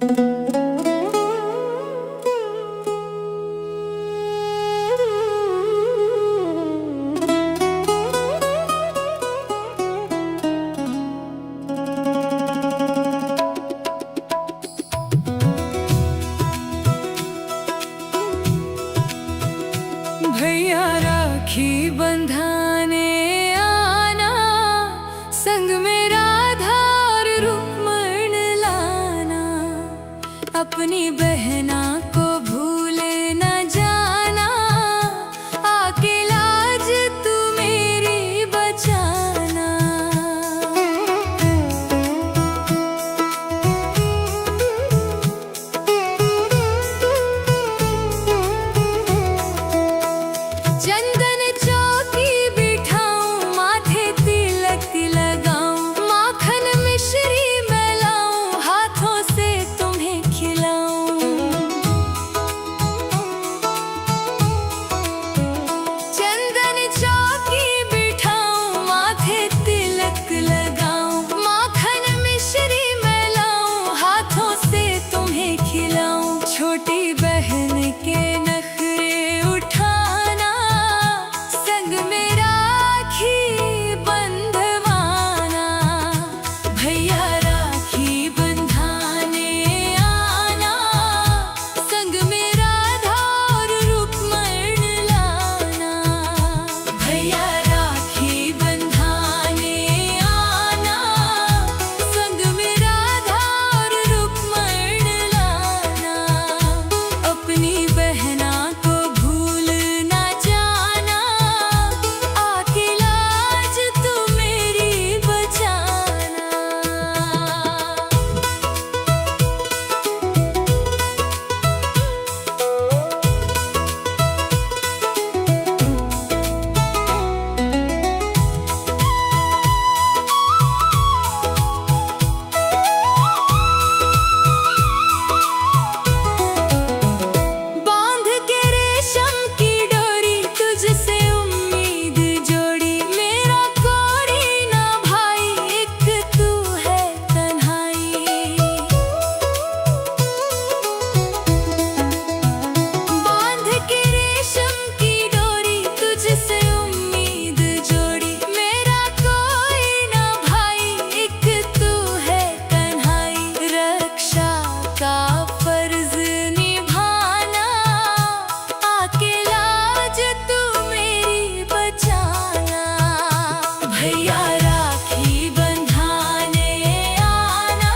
भैया राखी बंधाने आना, संग में राधा और रुक्मण लाना। अपनी बहना को भूल न जाना, आके लाज तू मेरी बचाना। चंदन चौकी बिठाऊं, माथे तिलक लगाऊं, माखन मिश्री मैं लाऊं, हाथों से तुम्हें खिलाऊं। चंदन चौकी बिठाऊं, माथे तिलक लगाऊं, माखन मिश्री मैं लाऊं, हाथों से तुम्हें खिलाऊं। छोटी बहन के नखरे उठाना, संग में राखी बंधवाना। भैया राखी बंधाने आना, संग में राधा और रुक्मण लाना। भैया राखी बंधाने आना, संग में राधा और रुक्मण लाना। अपनी बहना को भूल न जाना, आके लाज तू मेरी बचाना। बांध के रेशम की डोरी, तुझसे उम्मीद जोड़ी। मेरा कोई ना भाई, एक तू है तन्हाई। बांध के रेशम की डोरी, तुझसे उम्मीद जोड़ी। मेरा कोई ना भाई, एक तू है तन्हाई। रक्षा का फर्ज निभाना, आके लाज तू मेरी बचाना। भैया राखी बंधाने आना,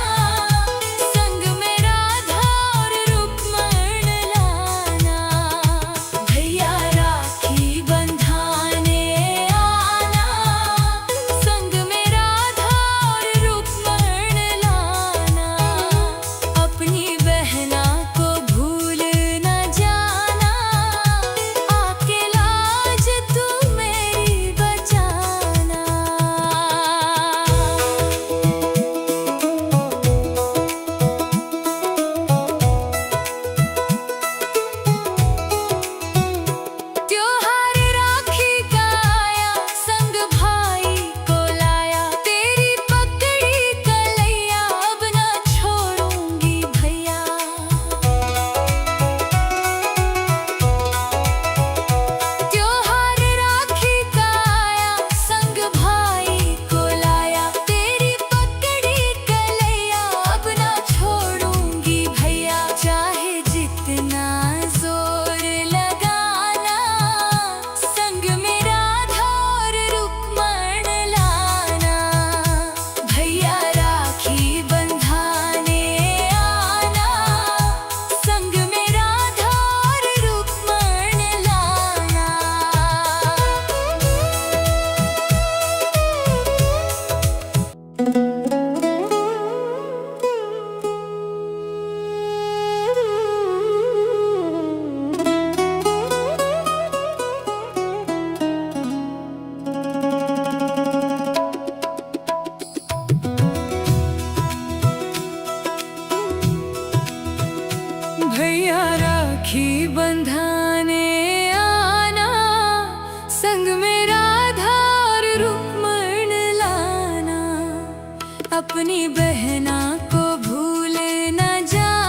संग में राधा और रुक्मण लाना। भैया राखी बंधाने आना, संग में राधा और रुक्मण लाना। अपनी बहना को भूल न जाना, आके लाज तू मेरी बचाना। त्योहार राखी का आया, संग भाई को लाया। तेरी पकड़ी कलैया, अब ना छोड़ूंगी भैया। त्योहार राखी का आया, संग भाई को लाया। तेरी पकड़ी कलैया, अब ना छोड़ूंगी भैया। चाहे जितना जोर लगाना, संग में राधा और रुक्मण लाना। भैया राखी बंधाने आना, संग में राधा और रुक्मण लाना। भैया राखी बंधाने आना, संग में राधा और रुक्मण लाना। अपनी बहना को भूल न जाना,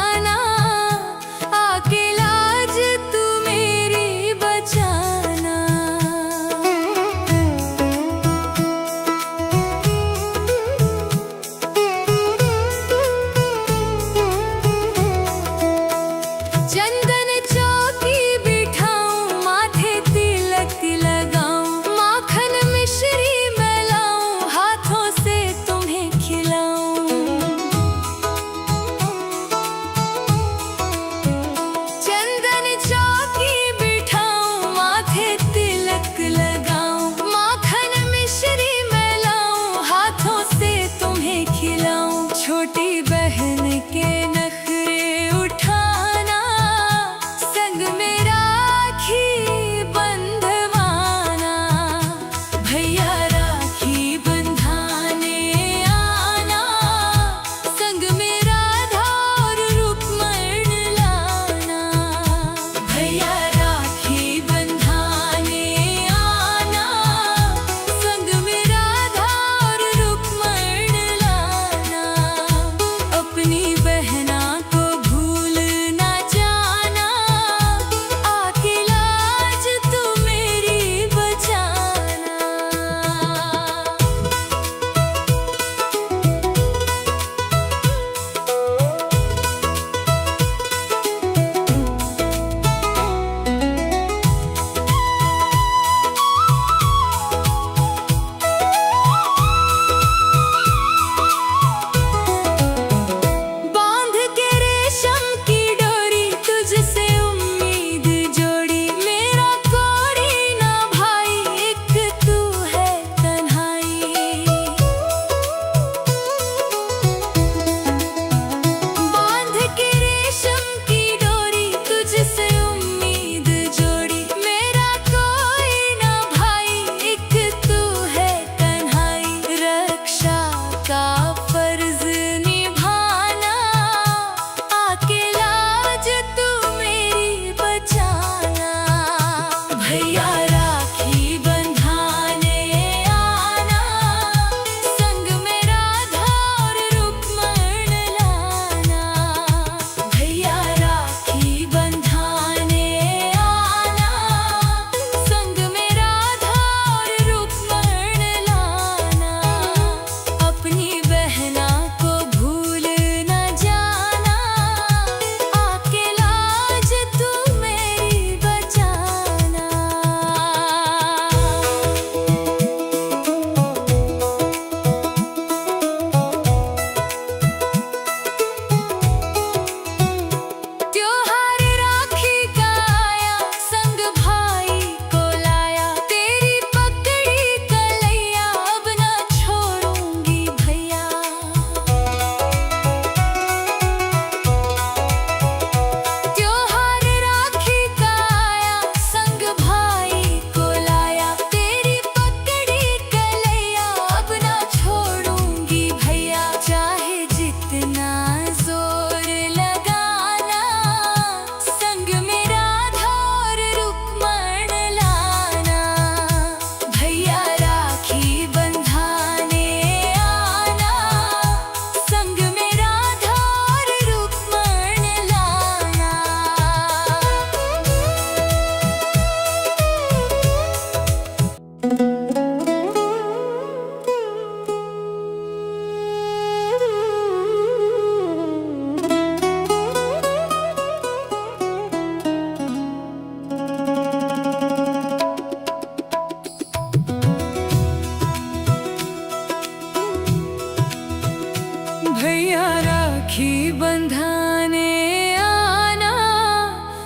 बंधाने आना,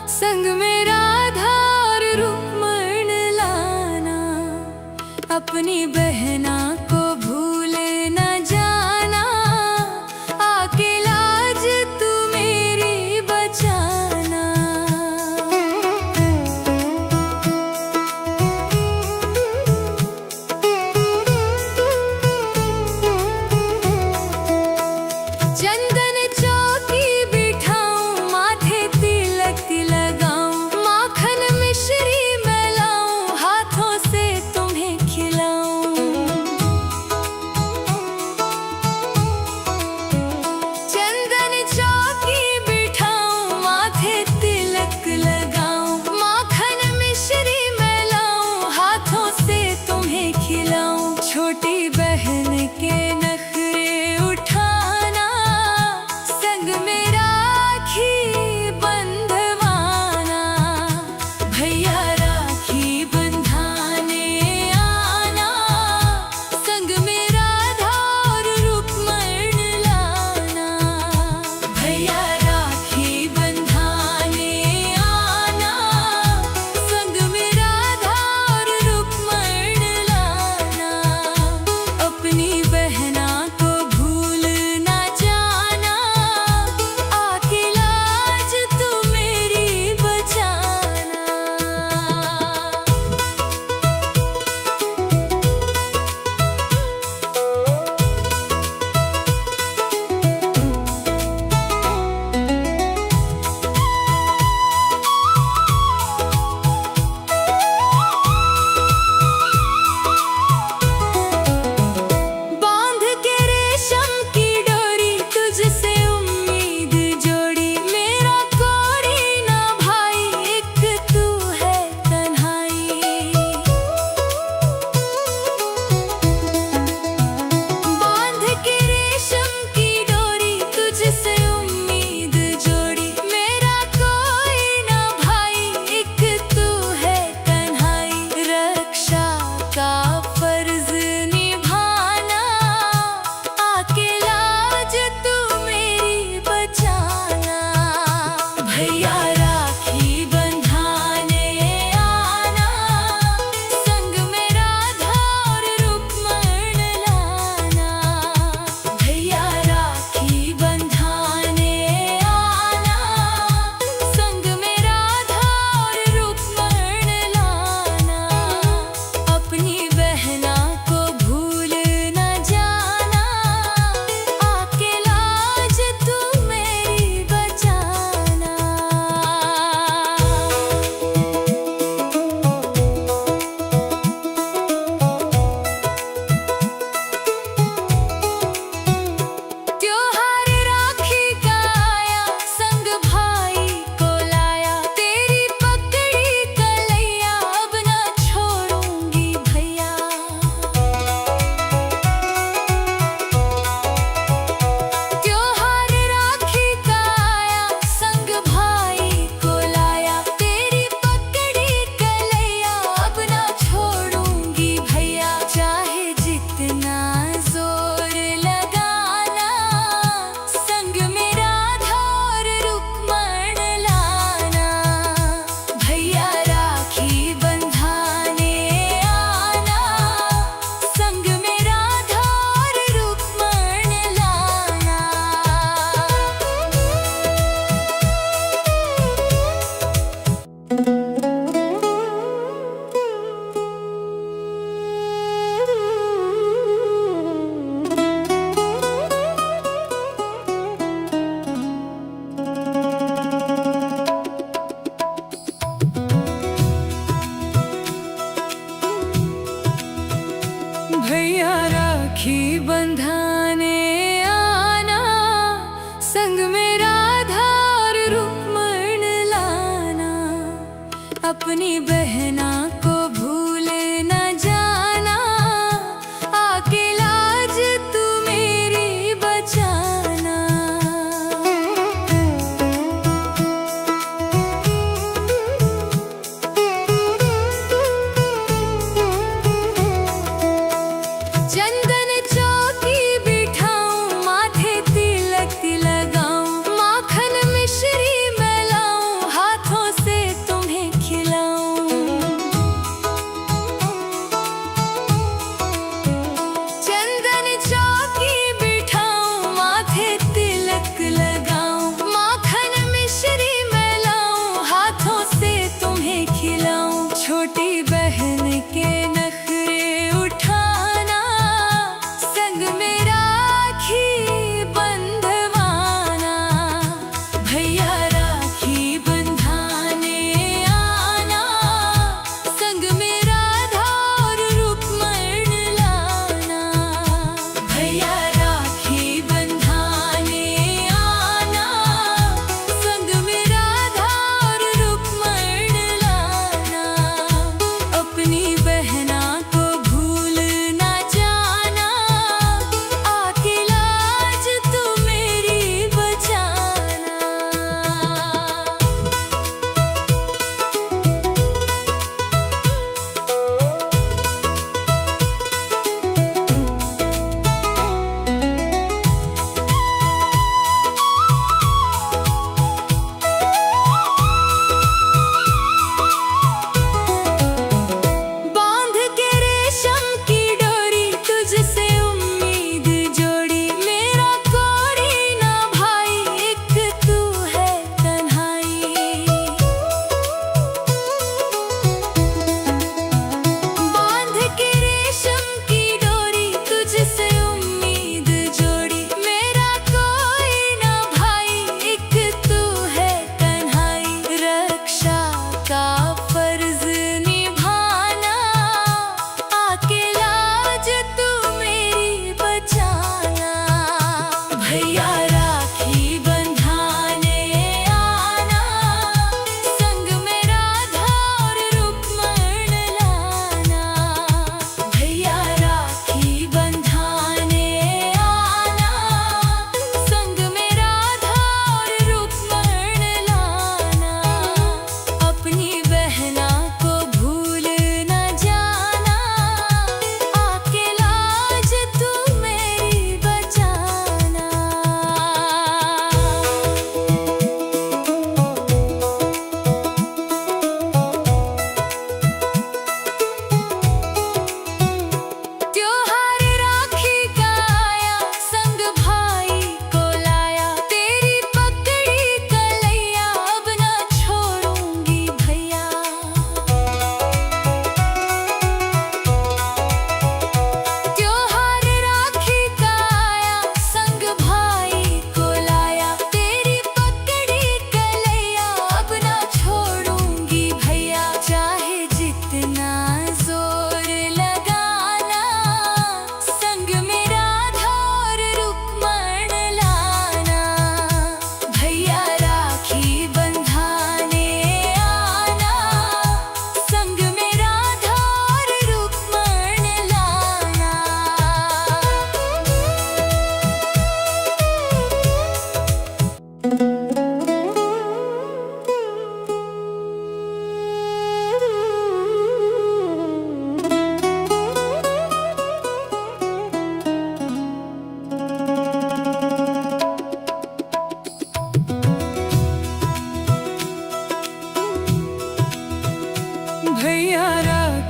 संग में राधा और रुक्मण लाना। अपनी बहना को भूल न जाना, आके लाज तू मेरी बचाना। चंदन चौकी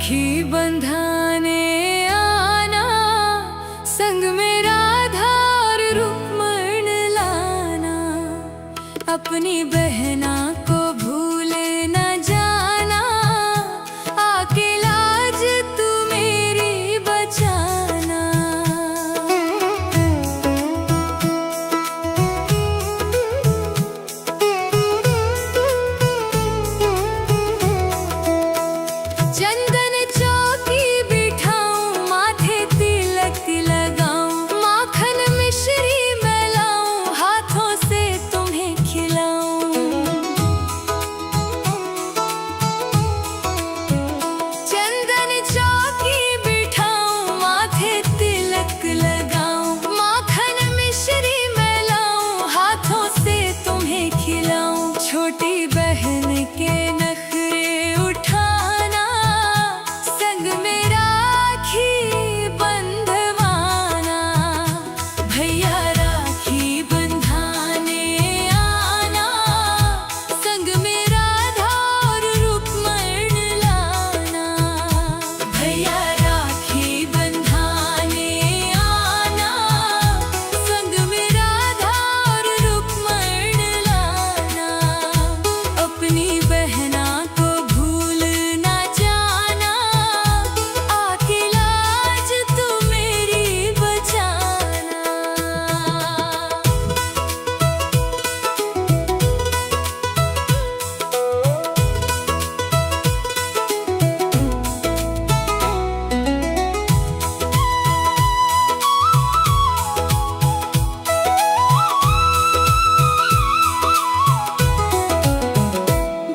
राखी बंधाने आना, संग में राधा और रुक्मण लाना। अपनी बहना को भूल न जाना, आके लाज तू मेरी बचाना। चंदन चौकी बिठाऊं, माथे तिलक लगाऊं, माखन मिश्री मैं लाऊं, हाथों से तुम्हें खिलाऊं। चंदन चौकी बिठाऊं, माथे तिलक लगाऊं, माखन मिश्री मैं लाऊं, हाथों से तुम्हें खिलाऊं। छोटी बहन के नखरे उठाना, संग में राखी बंधवाना। भैया राखी बंधाने आना, संग में राधा और रुक्मण लाना। भैया राखी बंधाने आना, संग में राधा और रुक्मण लाना। अपनी बहना को भूल न जाना, आके लाज तू मेरी बचाना।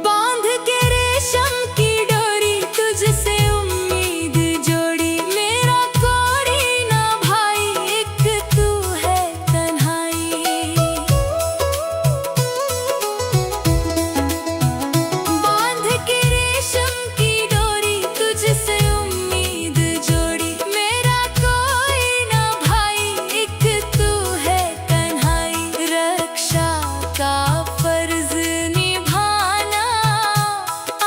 बांध के रेशम की डोरी, तुझसे उम्मीद जोड़ी, मेरा कोई ना भाई, एक तू है तन्हाई। बांध के रेशम की डोरी, तुझसे उम्मीद जोड़ी, मेरा कोई ना भाई, एक तू है तन्हाई। रक्षा का फर्ज निभाना,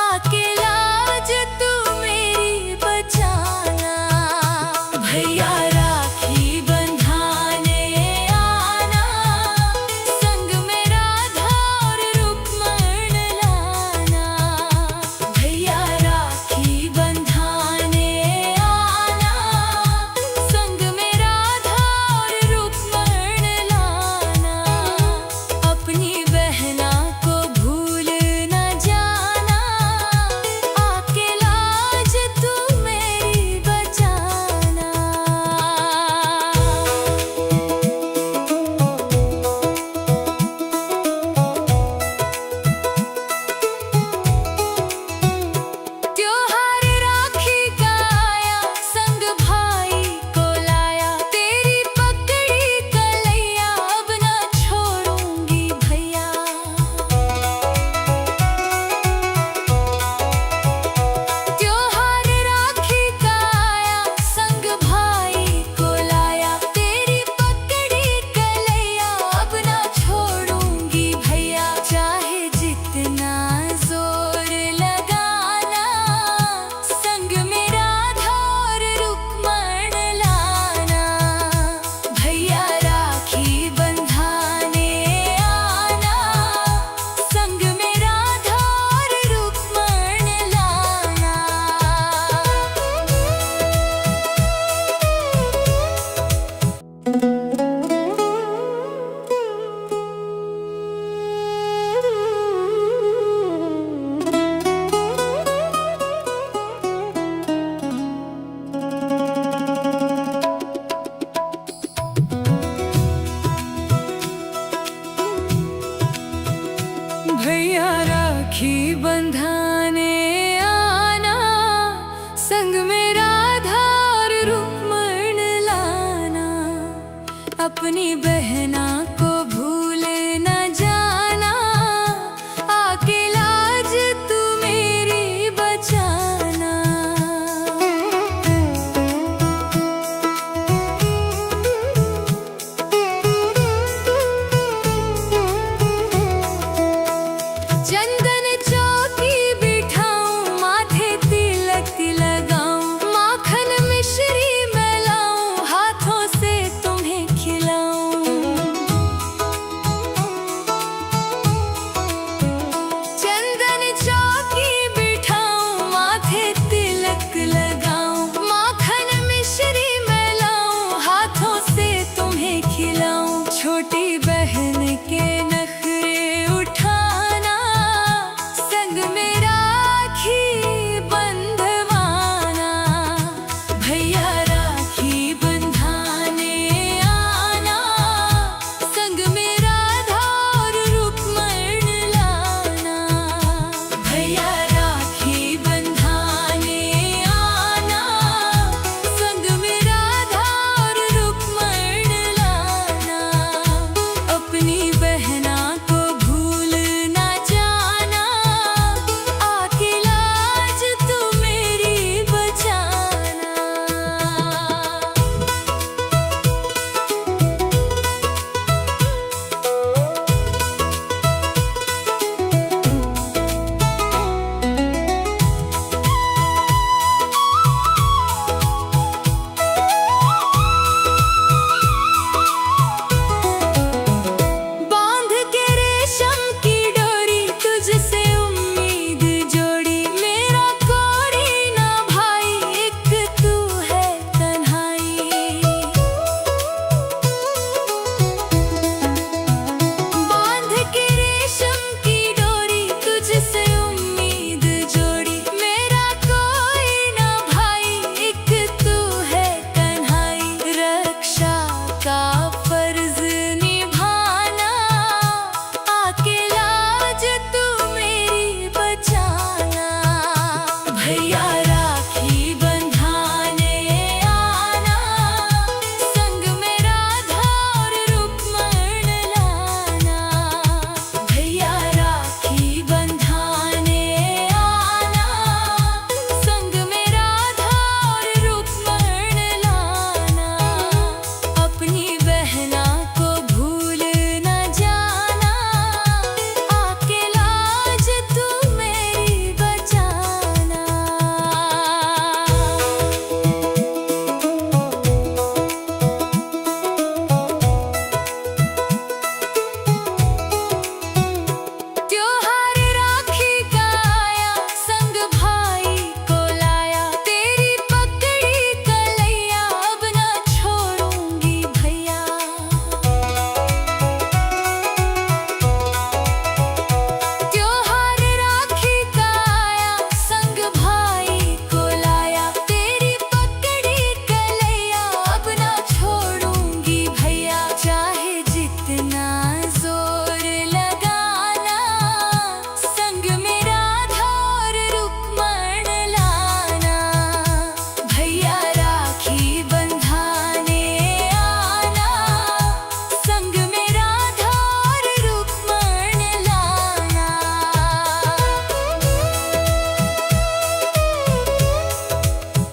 आके लाज तू मेरी बचाना। भैया राखी बंधाने आना, संग में राधा और रुक्मण लाना। भैया राखी बंधाने आना, संग में राधा और रुक्मण लाना। अपनी बहना को भूल न जाना, आके लाज तू मेरी बचाना। त्योहार राखी का आया, संग भाई को लाया, तेरी पकड़ी कलैया, अब ना छोड़ूंगी भैया। त्योहार राखी का आया, संग भाई को लाया, तेरी पकड़ी कलैया, अब ना छोड़ूंगी भैया। चाहे जितना जोर लगाना, संग में राधा और रुक्मण लाना। भैया राखी बंधाने आना, संग में राधा और रुक्मण लाना। भैया राखी बंधा